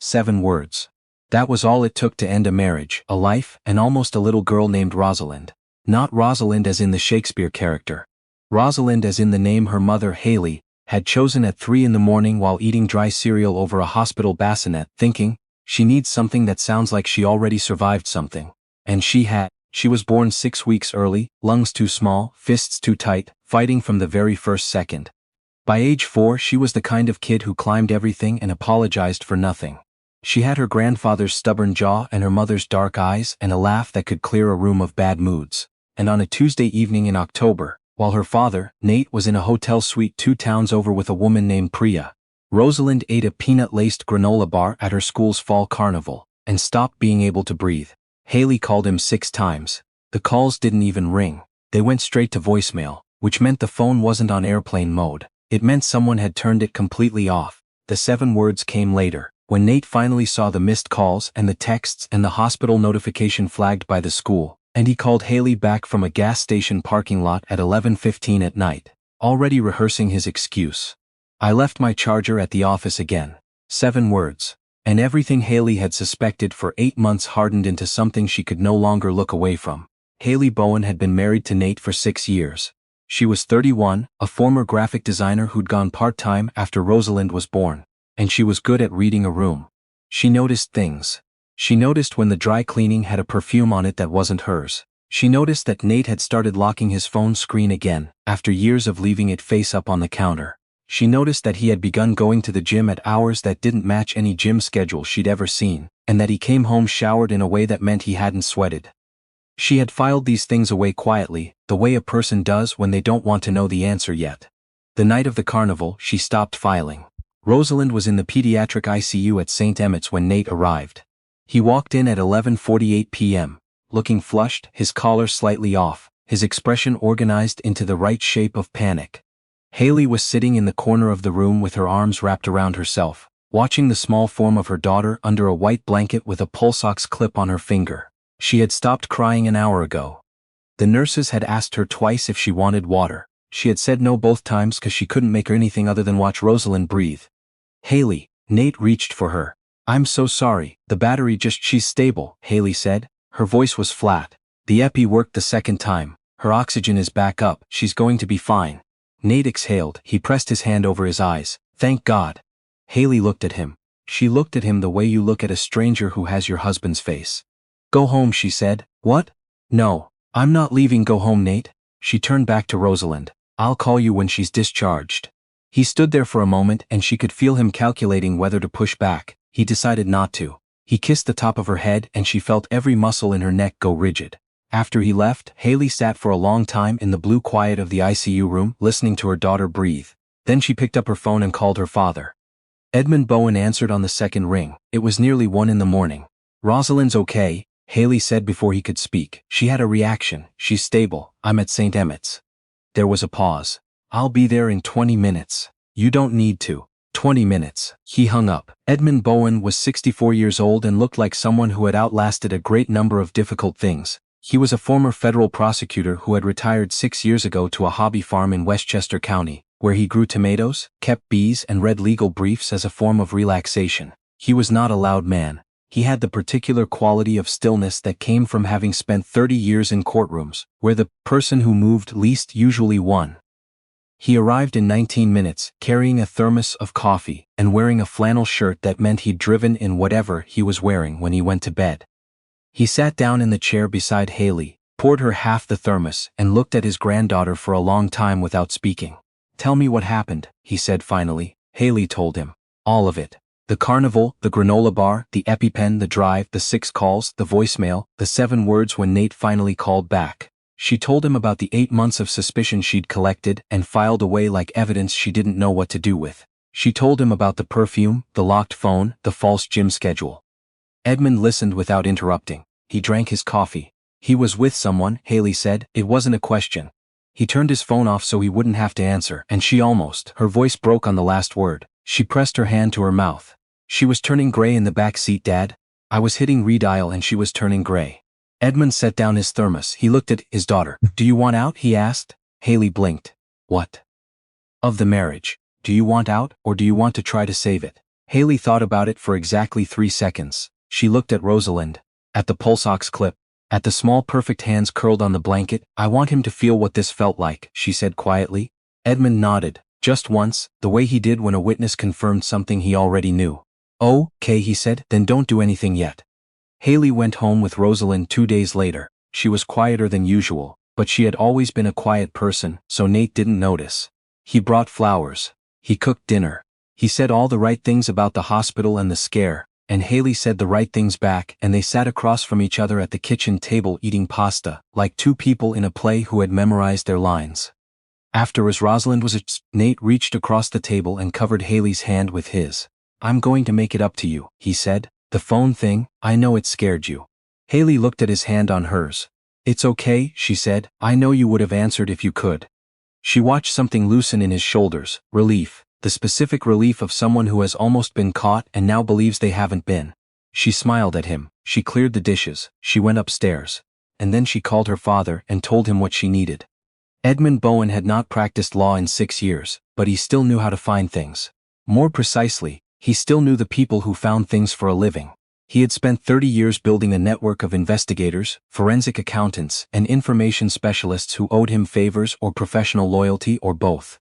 7 words. That was all it took to end a marriage, a life, and almost a little girl named Rosalind. Not Rosalind as in the Shakespeare character. Rosalind as in the name her mother, Haley, had chosen at 3 in the morning while eating dry cereal over a hospital bassinet, thinking, she needs something that sounds like she already survived something. And she had. She was born 6 weeks early, lungs too small, fists too tight, fighting from the very first second. By age 4 she was the kind of kid who climbed everything and apologized for nothing. She had her grandfather's stubborn jaw and her mother's dark eyes and a laugh that could clear a room of bad moods. And on a Tuesday evening in October, while her father, Nate, was in a hotel suite 2 towns over with a woman named Priya, Rosalind ate a peanut-laced granola bar at her school's fall carnival and stopped being able to breathe. Haley called him 6 times. The calls didn't even ring. They went straight to voicemail, which meant the phone wasn't on airplane mode. It meant someone had turned it completely off. The 7 words came later, when Nate finally saw the missed calls and the texts and the hospital notification flagged by the school, and he called Haley back from a gas station parking lot at 11:15 at night, already rehearsing his excuse. I left my charger at the office again. 7 words. And everything Haley had suspected for 8 months hardened into something she could no longer look away from. Haley Bowen had been married to Nate for 6 years. She was 31, a former graphic designer who'd gone part-time after Rosalind was born, and she was good at reading a room. She noticed things. She noticed when the dry cleaning had a perfume on it that wasn't hers. She noticed that Nate had started locking his phone screen again, after years of leaving it face up on the counter. She noticed that he had begun going to the gym at hours that didn't match any gym schedule she'd ever seen, and that he came home showered in a way that meant he hadn't sweated. She had filed these things away quietly, the way a person does when they don't want to know the answer yet. The night of the carnival, she stopped filing. Rosalind was in the pediatric ICU at St. Emmett's when Nate arrived. He walked in at 11:48 p.m., looking flushed, his collar slightly off, his expression organized into the right shape of panic. Haley was sitting in the corner of the room with her arms wrapped around herself, watching the small form of her daughter under a white blanket with a pulse ox clip on her finger. She had stopped crying an hour ago. The nurses had asked her twice if she wanted water. She had said no both times because she couldn't make her anything other than watch Rosalind breathe. Haley, Nate reached for her. I'm so sorry, the battery she's stable, Haley said. Her voice was flat. The epi worked the second time. Her oxygen is back up, she's going to be fine. Nate exhaled. He pressed his hand over his eyes. Thank God. Haley looked at him. She looked at him the way you look at a stranger who has your husband's face. Go home, she said. What? No, I'm not leaving. Go home, Nate. She turned back to Rosalind. I'll call you when she's discharged. He stood there for a moment and she could feel him calculating whether to push back. He decided not to. He kissed the top of her head and she felt every muscle in her neck go rigid. After he left, Haley sat for a long time in the blue quiet of the ICU room, listening to her daughter breathe. Then she picked up her phone and called her father. Edmund Bowen answered on the second ring. It was nearly 1 in the morning. Rosalind's okay, Haley said before he could speak. She had a reaction. She's stable. I'm at St. Emmett's. There was a pause. I'll be there in 20 minutes. You don't need to. 20 minutes. He hung up. Edmund Bowen was 64 years old and looked like someone who had outlasted a great number of difficult things. He was a former federal prosecutor who had retired 6 years ago to a hobby farm in Westchester County, where he grew tomatoes, kept bees, and read legal briefs as a form of relaxation. He was not a loud man. He had the particular quality of stillness that came from having spent 30 years in courtrooms, where the person who moved least usually won. He arrived in 19 minutes, carrying a thermos of coffee, and wearing a flannel shirt that meant he'd driven in whatever he was wearing when he went to bed. He sat down in the chair beside Haley, poured her half the thermos, and looked at his granddaughter for a long time without speaking. Tell me what happened, he said finally. Haley told him. All of it. The carnival, the granola bar, the EpiPen, the drive, the 6 calls, the voicemail, the 7 words when Nate finally called back. She told him about the 8 months of suspicion she'd collected and filed away like evidence she didn't know what to do with. She told him about the perfume, the locked phone, the false gym schedule. Edmund listened without interrupting. He drank his coffee. He was with someone, Haley said. It wasn't a question. He turned his phone off so he wouldn't have to answer, and she almost. Her voice broke on the last word. She pressed her hand to her mouth. She was turning gray in the back seat, Dad. I was hitting redial and she was turning gray. Edmund set down his thermos. He looked at his daughter. Do you want out? He asked. Haley blinked. What? Of the marriage. Do you want out, or do you want to try to save it? Haley thought about it for exactly 3 seconds. She looked at Rosalind, at the pulse ox clip, at the small perfect hands curled on the blanket. "I want him to feel what this felt like," she said quietly. Edmund nodded, just once, the way he did when a witness confirmed something he already knew. "Okay," he said, "then don't do anything yet." Haley went home with Rosalind 2 days later. She was quieter than usual, but she had always been a quiet person, so Nate didn't notice. He brought flowers. He cooked dinner. He said all the right things about the hospital and the scare, and Haley said the right things back, and they sat across from each other at the kitchen table eating pasta, like two people in a play who had memorized their lines. After as Rosalind was Nate reached across the table and covered Haley's hand with his. "I'm going to make it up to you," he said. "The phone thing, I know it scared you." Haley looked at his hand on hers. "It's okay," she said, "I know you would have answered if you could." She watched something loosen in his shoulders, relief, the specific relief of someone who has almost been caught and now believes they haven't been. She smiled at him, she cleared the dishes, she went upstairs. And then she called her father and told him what she needed. Edmund Bowen had not practiced law in 6 years, but he still knew how to find things. More precisely, he still knew the people who found things for a living. He had spent 30 years building a network of investigators, forensic accountants, and information specialists who owed him favors or professional loyalty or both.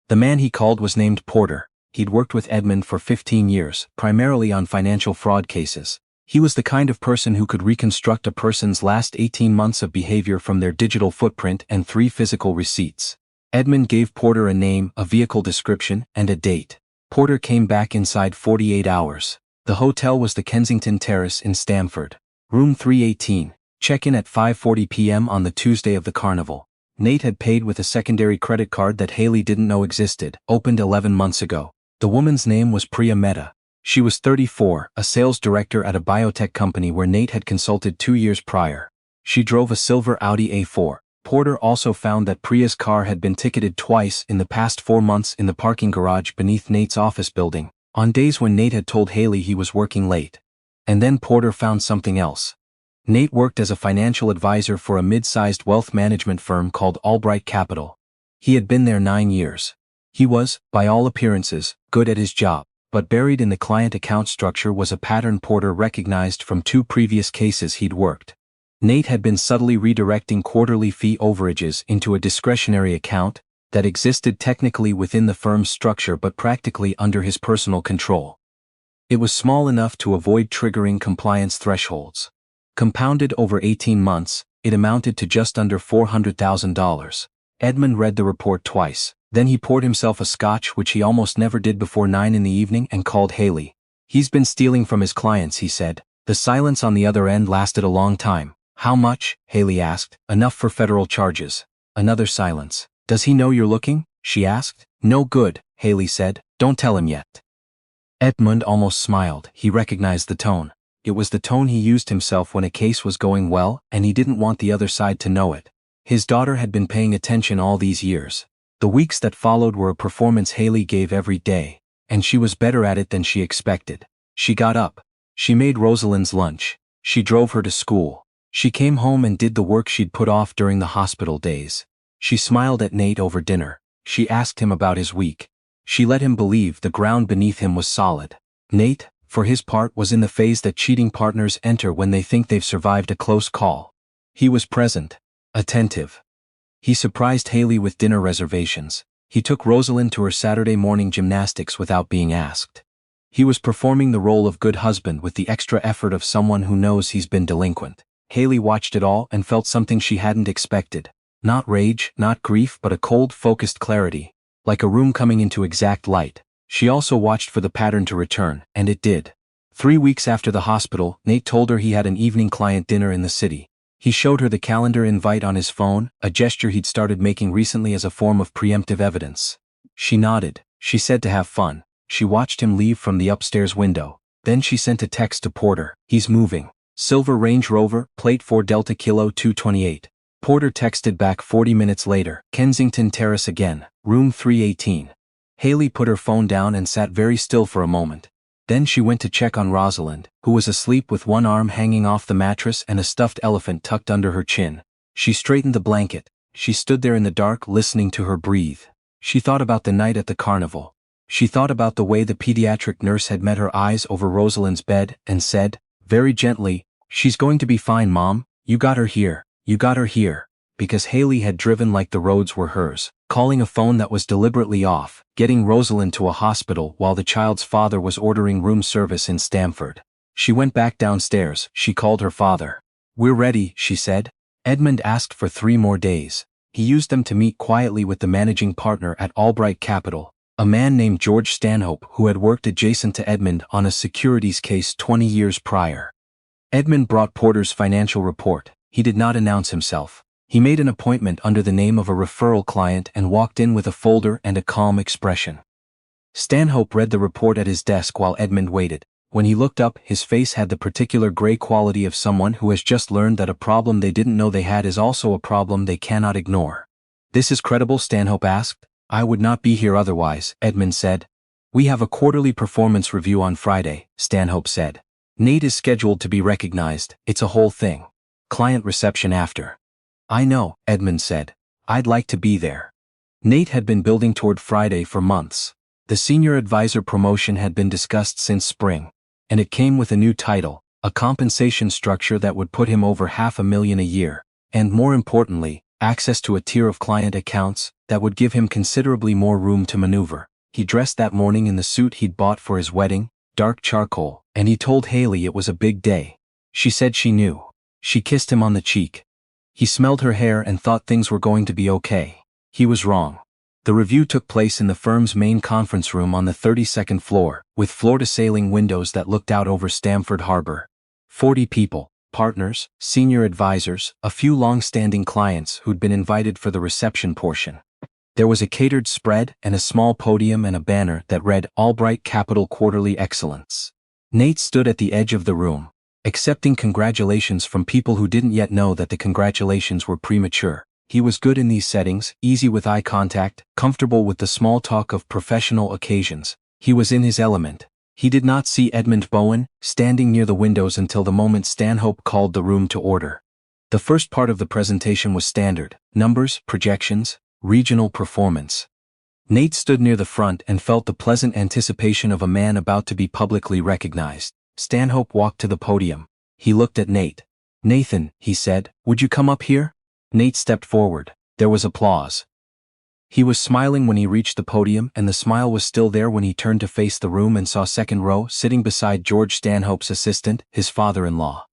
The man he called was named Porter. He'd worked with Edmund for 15 years, primarily on financial fraud cases. He was the kind of person who could reconstruct a person's last 18 months of behavior from their digital footprint and 3 physical receipts. Edmund gave Porter a name, a vehicle description, and a date. Porter came back inside 48 hours. The hotel was the Kensington Terrace in Stamford. Room 318. Check-in at 5:40 p.m. on the Tuesday of the carnival. Nate had paid with a secondary credit card that Haley didn't know existed, opened 11 months ago. The woman's name was Priya Mehta. She was 34, a sales director at a biotech company where Nate had consulted 2 years prior. She drove a silver Audi A4. Porter also found that Priya's car had been ticketed twice in the past 4 months in the parking garage beneath Nate's office building, on days when Nate had told Haley he was working late. And then Porter found something else. Nate worked as a financial advisor for a mid-sized wealth management firm called Albright Capital. He had been there 9 years. He was, by all appearances, good at his job, but buried in the client account structure was a pattern Porter recognized from 2 previous cases he'd worked. Nate had been subtly redirecting quarterly fee overages into a discretionary account that existed technically within the firm's structure but practically under his personal control. It was small enough to avoid triggering compliance thresholds. Compounded over 18 months, it amounted to just under $400,000. Edmund read the report twice. Then he poured himself a scotch, which he almost never did before 9 in the evening, and called Haley. "He's been stealing from his clients," he said. The silence on the other end lasted a long time. "How much?" Haley asked. "Enough for federal charges." Another silence. "Does he know you're looking?" she asked. "No good," Haley said. "Don't tell him yet." Edmund almost smiled. He recognized the tone. It was the tone he used himself when a case was going well, and he didn't want the other side to know it. His daughter had been paying attention all these years. The weeks that followed were a performance Haley gave every day, and she was better at it than she expected. She got up. She made Rosalind's lunch. She drove her to school. She came home and did the work she'd put off during the hospital days. She smiled at Nate over dinner. She asked him about his week. She let him believe the ground beneath him was solid. Nate, for his part, was in the phase that cheating partners enter when they think they've survived a close call. He was present, attentive. He surprised Haley with dinner reservations. He took Rosalind to her Saturday morning gymnastics without being asked. He was performing the role of good husband with the extra effort of someone who knows he's been delinquent. Haley watched it all and felt something she hadn't expected. Not rage, not grief, but a cold, focused clarity, like a room coming into exact light. She also watched for the pattern to return, and it did. 3 weeks after the hospital, Nate told her he had an evening client dinner in the city. He showed her the calendar invite on his phone, a gesture he'd started making recently as a form of preemptive evidence. She nodded. She said to have fun. She watched him leave from the upstairs window. Then she sent a text to Porter. "He's moving. Silver Range Rover, plate 4 Delta Kilo 228. Porter texted back 40 minutes later. "Kensington Terrace again, room 318. Haley put her phone down and sat very still for a moment. Then she went to check on Rosalind, who was asleep with one arm hanging off the mattress and a stuffed elephant tucked under her chin. She straightened the blanket. She stood there in the dark listening to her breathe. She thought about the night at the carnival. She thought about the way the pediatric nurse had met her eyes over Rosalind's bed and said, very gently, "She's going to be fine, Mom. You got her here. You got her here." Because Haley had driven like the roads were hers, calling a phone that was deliberately off, getting Rosalind to a hospital while the child's father was ordering room service in Stamford. She went back downstairs. She called her father. "We're ready," she said. Edmund asked for 3 more days. He used them to meet quietly with the managing partner at Albright Capital, a man named George Stanhope who had worked adjacent to Edmund on a securities case 20 years prior. Edmund brought Porter's financial report. He did not announce himself. He made an appointment under the name of a referral client and walked in with a folder and a calm expression. Stanhope read the report at his desk while Edmund waited. When he looked up, his face had the particular gray quality of someone who has just learned that a problem they didn't know they had is also a problem they cannot ignore. "This is credible?" Stanhope asked. "I would not be here otherwise," Edmund said. "We have a quarterly performance review on Friday," Stanhope said. "Nate is scheduled to be recognized. It's a whole thing. Client reception after." "I know," Edmund said. "I'd like to be there." Nate had been building toward Friday for months. The senior advisor promotion had been discussed since spring, and it came with a new title, a compensation structure that would put him over $500,000 a year, and more importantly, access to a tier of client accounts that would give him considerably more room to maneuver. He dressed that morning in the suit he'd bought for his wedding, dark charcoal, and he told Haley it was a big day. She said she knew. She kissed him on the cheek. He smelled her hair and thought things were going to be okay. He was wrong. The review took place in the firm's main conference room on the 32nd floor, with floor-to-ceiling windows that looked out over Stamford Harbor. 40 people, partners, senior advisors, a few long-standing clients who'd been invited for the reception portion. There was a catered spread and a small podium and a banner that read Albright Capital Quarterly Excellence. Nate stood at the edge of the room, accepting congratulations from people who didn't yet know that the congratulations were premature. He was good in these settings, easy with eye contact, comfortable with the small talk of professional occasions. He was in his element. He did not see Edmund Bowen standing near the windows until the moment Stanhope called the room to order. The first part of the presentation was standard: numbers, projections, regional performance. Nate stood near the front and felt the pleasant anticipation of a man about to be publicly recognized. Stanhope walked to the podium. He looked at Nate. "Nathan," he said, "would you come up here?" Nate stepped forward. There was applause. He was smiling when he reached the podium, and the smile was still there when he turned to face the room and saw second row sitting beside George Stanhope's assistant, his father-in-law.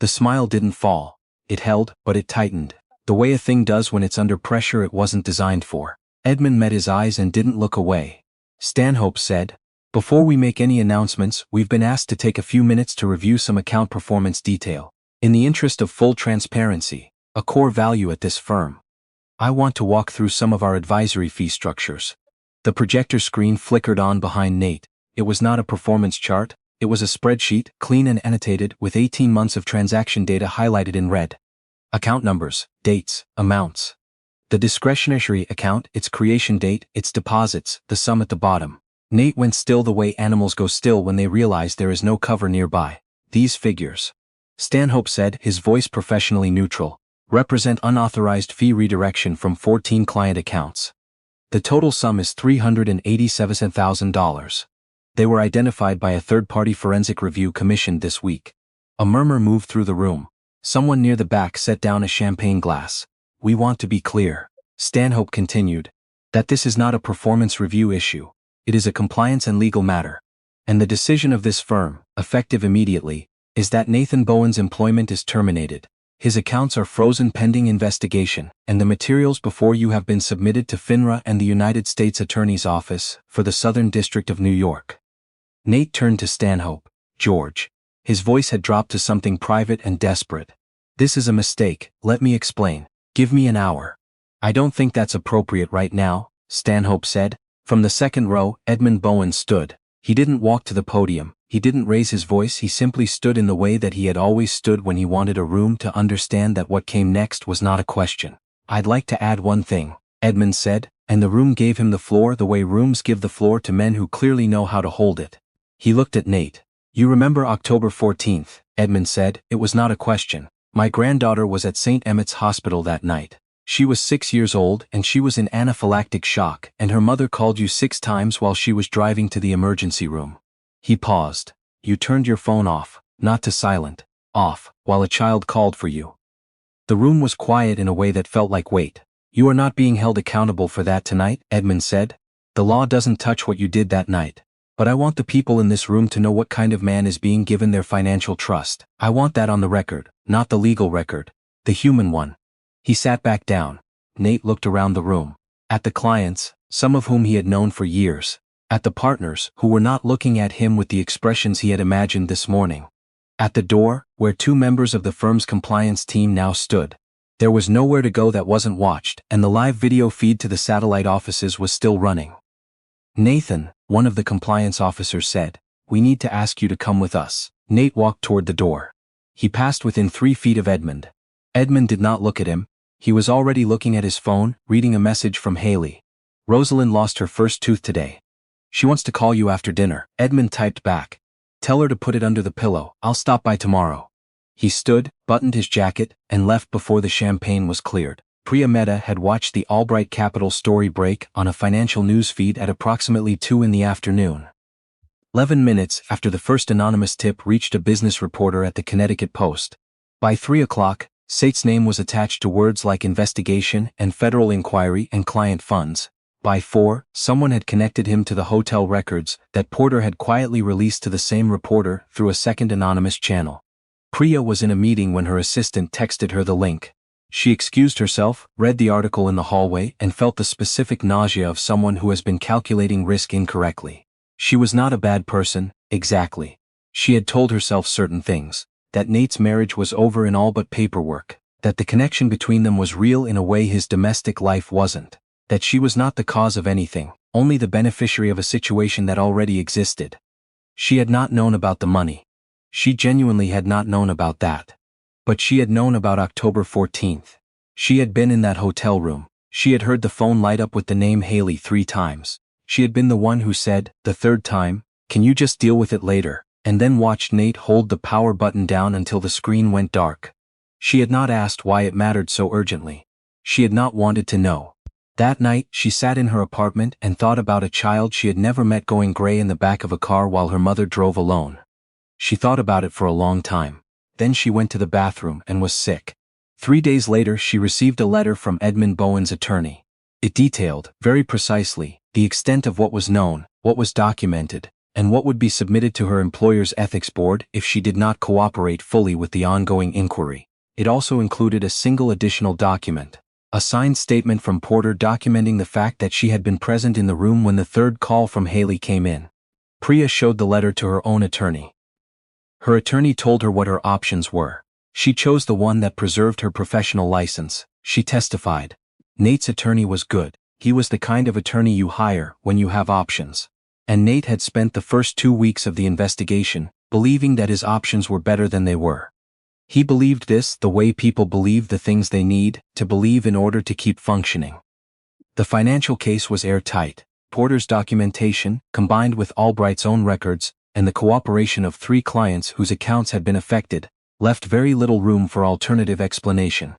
The smile didn't fall. It held, but it tightened. The way a thing does when it's under pressure it wasn't designed for. Edmund met his eyes and didn't look away. Stanhope said, "Before we make any announcements, we've been asked to take a few minutes to review some account performance detail. In the interest of full transparency, a core value at this firm, I want to walk through some of our advisory fee structures." The projector screen flickered on behind Nate. It was not a performance chart, it was a spreadsheet, clean and annotated, with 18 months of transaction data highlighted in red. Account numbers, dates, amounts. The discretionary account, its creation date, its deposits, the sum at the bottom. Nate went still the way animals go still when they realize there is no cover nearby. "These figures," Stanhope said, his voice professionally neutral, "represent unauthorized fee redirection from 14 client accounts. The total sum is $387,000. They were identified by a third-party forensic review commissioned this week." A murmur moved through the room. Someone near the back set down a champagne glass. "We want to be clear," Stanhope continued, "that this is not a performance review issue. It is a compliance and legal matter. And the decision of this firm, effective immediately, is that Nathan Bowen's employment is terminated. His accounts are frozen pending investigation, and the materials before you have been submitted to FINRA and the United States Attorney's Office for the Southern District of New York." Nate turned to Stanhope. "George." His voice had dropped to something private and desperate. "This is a mistake, let me explain. Give me an hour." "I don't think that's appropriate right now," Stanhope said. From the second row, Edmund Bowen stood. He didn't walk to the podium. He didn't raise his voice, he simply stood in the way that he had always stood when he wanted a room to understand that what came next was not a question. "I'd like to add one thing," Edmund said, and the room gave him the floor the way rooms give the floor to men who clearly know how to hold it. He looked at Nate. "You remember October 14th, Edmund said. "It was not a question. My granddaughter was at St. Emmett's Hospital that night. She was 6 years old and she was in anaphylactic shock, and her mother called you 6 times while she was driving to the emergency room. He paused. You turned your phone off, not to silent, off, while a child called for you. The room was quiet in a way that felt like wait. You are not being held accountable for that tonight, Edmund said. The law doesn't touch what you did that night. But I want the people in this room to know what kind of man is being given their financial trust. I want that on the record, not the legal record, the human one. He sat back down. Nate looked around the room. At the clients, some of whom he had known for years. At the partners, who were not looking at him with the expressions he had imagined this morning. At the door, where 2 members of the firm's compliance team now stood. There was nowhere to go that wasn't watched, and the live video feed to the satellite offices was still running. Nathan, one of the compliance officers said, we need to ask you to come with us. Nate walked toward the door. He passed within 3 feet of Edmund. Edmund did not look at him. He was already looking at his phone, reading a message from Haley. Rosalind lost her first tooth today. She wants to call you after dinner. Edmund typed back. Tell her to put it under the pillow. I'll stop by tomorrow. He stood, buttoned his jacket, and left before the champagne was cleared. Priya Mehta had watched the Albright Capital story break on a financial news feed at approximately 2 in the afternoon. 11 minutes after the first anonymous tip reached a business reporter at the Connecticut Post. By 3 o'clock, Sate's name was attached to words like investigation and federal inquiry and client funds. By 4, someone had connected him to the hotel records that Porter had quietly released to the same reporter through a second anonymous channel. Priya was in a meeting when her assistant texted her the link. She excused herself, read the article in the hallway, and felt the specific nausea of someone who has been calculating risk incorrectly. She was not a bad person, exactly. She had told herself certain things. That Nate's marriage was over in all but paperwork. That the connection between them was real in a way his domestic life wasn't. That she was not the cause of anything, only the beneficiary of a situation that already existed. She had not known about the money. She genuinely had not known about that. But she had known about October 14th. She had been in that hotel room. She had heard the phone light up with the name Haley 3 times. She had been the one who said, the 3rd time, can you just deal with it later, and then watched Nate hold the power button down until the screen went dark. She had not asked why it mattered so urgently. She had not wanted to know. That night, she sat in her apartment and thought about a child she had never met going gray in the back of a car while her mother drove alone. She thought about it for a long time. Then she went to the bathroom and was sick. 3 days later, she received a letter from Edmund Bowen's attorney. It detailed, very precisely, the extent of what was known, what was documented, and what would be submitted to her employer's ethics board if she did not cooperate fully with the ongoing inquiry. It also included a single additional document. A signed statement from Porter documenting the fact that she had been present in the room when the 3rd call from Haley came in. Priya showed the letter to her own attorney. Her attorney told her what her options were. She chose the one that preserved her professional license. She testified. Nate's attorney was good. He was the kind of attorney you hire when you have options. And Nate had spent the first 2 weeks of the investigation believing that his options were better than they were. He believed this the way people believe the things they need to believe in order to keep functioning. The financial case was airtight. Porter's documentation, combined with Albright's own records, and the cooperation of 3 clients whose accounts had been affected, left very little room for alternative explanation.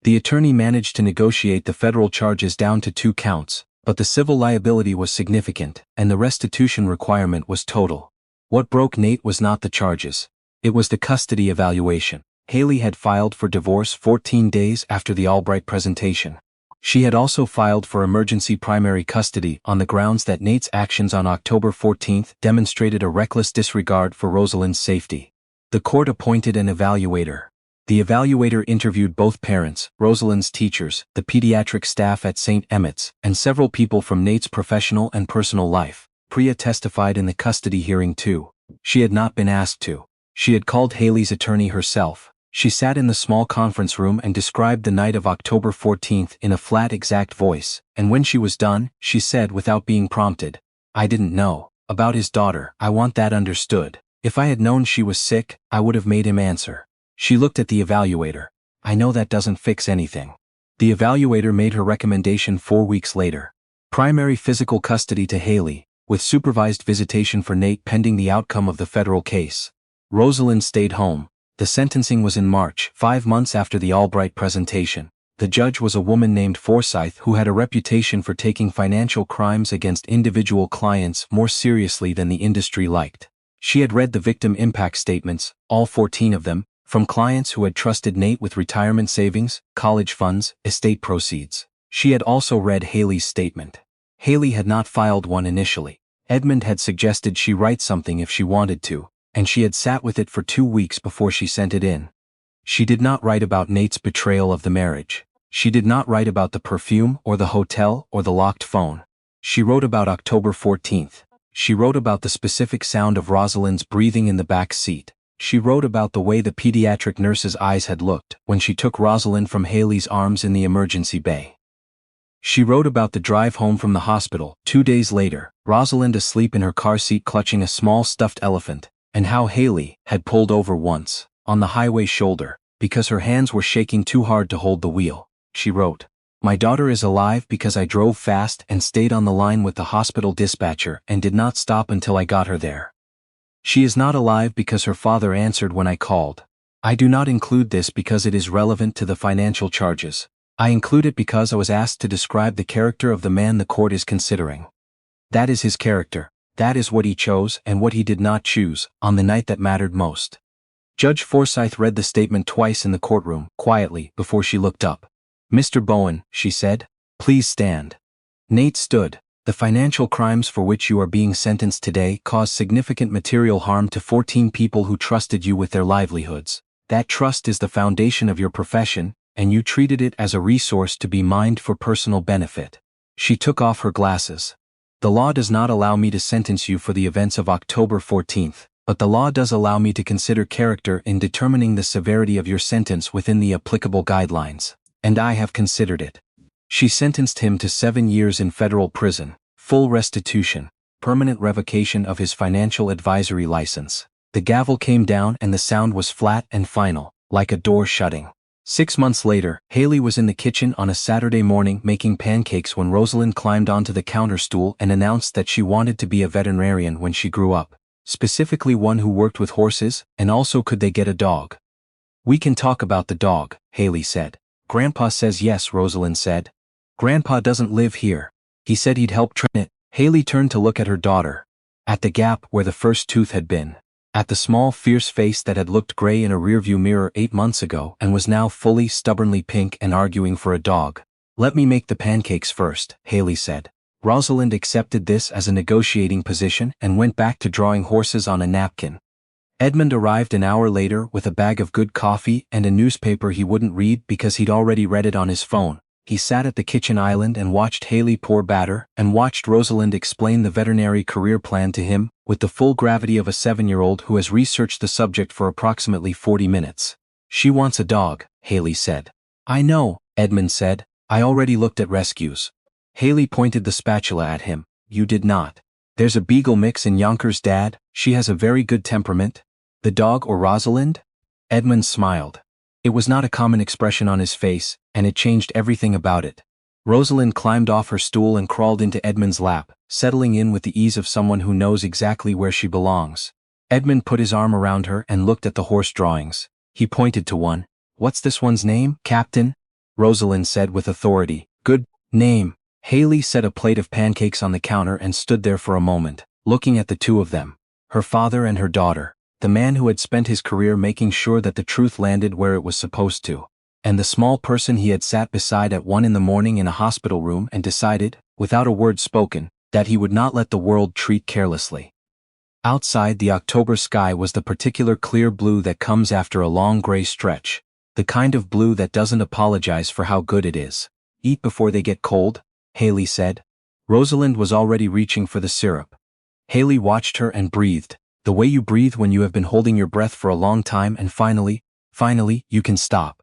The attorney managed to negotiate the federal charges down to 2 counts, but the civil liability was significant, and the restitution requirement was total. What broke Nate was not the charges. It was the custody evaluation. Haley had filed for divorce 14 days after the Albright presentation. She had also filed for emergency primary custody on the grounds that Nate's actions on October 14th demonstrated a reckless disregard for Rosalind's safety. The court appointed an evaluator. The evaluator interviewed both parents, Rosalind's teachers, the pediatric staff at St. Emmett's, and several people from Nate's professional and personal life. Priya testified in the custody hearing too. She had not been asked to. She had called Haley's attorney herself. She sat in the small conference room and described the night of October 14th in a flat, exact voice, and when she was done, she said without being prompted, I didn't know about his daughter. I want that understood. If I had known she was sick, I would have made him answer. She looked at the evaluator. I know that doesn't fix anything. The evaluator made her recommendation 4 weeks later. Primary physical custody to Haley, with supervised visitation for Nate pending the outcome of the federal case. Rosalind stayed home. The sentencing was in March, 5 months after the Albright presentation. The The judge was a woman named Forsyth who had a reputation for taking financial crimes against individual clients more seriously than the industry liked. She had read the victim impact statements, all 14 of them, from clients who had trusted Nate with retirement savings, college funds, estate proceeds. She had also read Haley's statement. Haley had not filed one initially. Edmund had suggested she write something if she wanted to, and she had sat with it for 2 weeks before she sent it in. She did not write about Nate's betrayal of the marriage. She did not write about the perfume or the hotel or the locked phone. She wrote about October 14th. She wrote about the specific sound of Rosalind's breathing in the back seat. She wrote about the way the pediatric nurse's eyes had looked when she took Rosalind from Haley's arms in the emergency bay. She wrote about the drive home from the hospital, 2 days later, Rosalind asleep in her car seat clutching a small stuffed elephant, and how Haley had pulled over once, on the highway shoulder, because her hands were shaking too hard to hold the wheel. She wrote, "My daughter is alive because I drove fast and stayed on the line with the hospital dispatcher and did not stop until I got her there. She is not alive because her father answered when I called. I do not include this because it is relevant to the financial charges. I include it because I was asked to describe the character of the man the court is considering. That is his character. That is what he chose and what he did not choose, on the night that mattered most." Judge Forsyth read the statement twice in the courtroom, quietly, before she looked up. "Mr. Bowen," she said, "please stand." Nate stood. "The financial crimes for which you are being sentenced today caused significant material harm to 14 people who trusted you with their livelihoods. That trust is the foundation of your profession, and you treated it as a resource to be mined for personal benefit." She took off her glasses. "The law does not allow me to sentence you for the events of October 14th, but the law does allow me to consider character in determining the severity of your sentence within the applicable guidelines, and I have considered it." She sentenced him to 7 years in federal prison, full restitution, permanent revocation of his financial advisory license. The gavel came down and the sound was flat and final, like a door shutting. 6 months later, Haley was in the kitchen on a Saturday morning making pancakes when Rosalind climbed onto the counter stool and announced that she wanted to be a veterinarian when she grew up, specifically one who worked with horses, and also could they get a dog. "We can talk about the dog," Haley said. "Grandpa says yes," Rosalind said. "Grandpa doesn't live here. He said he'd help train it." Haley turned to look at her daughter. At the gap where the first tooth had been. At the small, fierce face that had looked gray in a rearview mirror 8 months ago and was now fully, stubbornly pink and arguing for a dog. "Let me make the pancakes first," Haley said. Rosalind accepted this as a negotiating position and went back to drawing horses on a napkin. Edmund arrived an hour later with a bag of good coffee and a newspaper he wouldn't read because he'd already read it on his phone. He sat at the kitchen island and watched Haley pour batter and watched Rosalind explain the veterinary career plan to him, with the full gravity of a 7-year-old who has researched the subject for approximately 40 minutes. "She wants a dog," Haley said. "I know," Edmund said. "I already looked at rescues." Haley pointed the spatula at him. "You did not. There's a beagle mix in Yonkers, Dad. She has a very good temperament." "The dog or Rosalind?" Edmund smiled. It was not a common expression on his face, and it changed everything about it. Rosalind climbed off her stool and crawled into Edmund's lap, settling in with the ease of someone who knows exactly where she belongs. Edmund put his arm around her and looked at the horse drawings. He pointed to one. "What's this one's name, Captain?" Rosalind said with authority. "Good name." Haley set a plate of pancakes on the counter and stood there for a moment, looking at the two of them. Her father and her daughter. The man who had spent his career making sure that the truth landed where it was supposed to. And the small person he had sat beside at 1 in the morning in a hospital room and decided, without a word spoken, that he would not let the world treat carelessly. Outside, the October sky was the particular clear blue that comes after a long gray stretch. The kind of blue that doesn't apologize for how good it is. "Eat before they get cold," Haley said. Rosalind was already reaching for the syrup. Haley watched her and breathed. "The way you breathe when you have been holding your breath for a long time and finally, you can stop."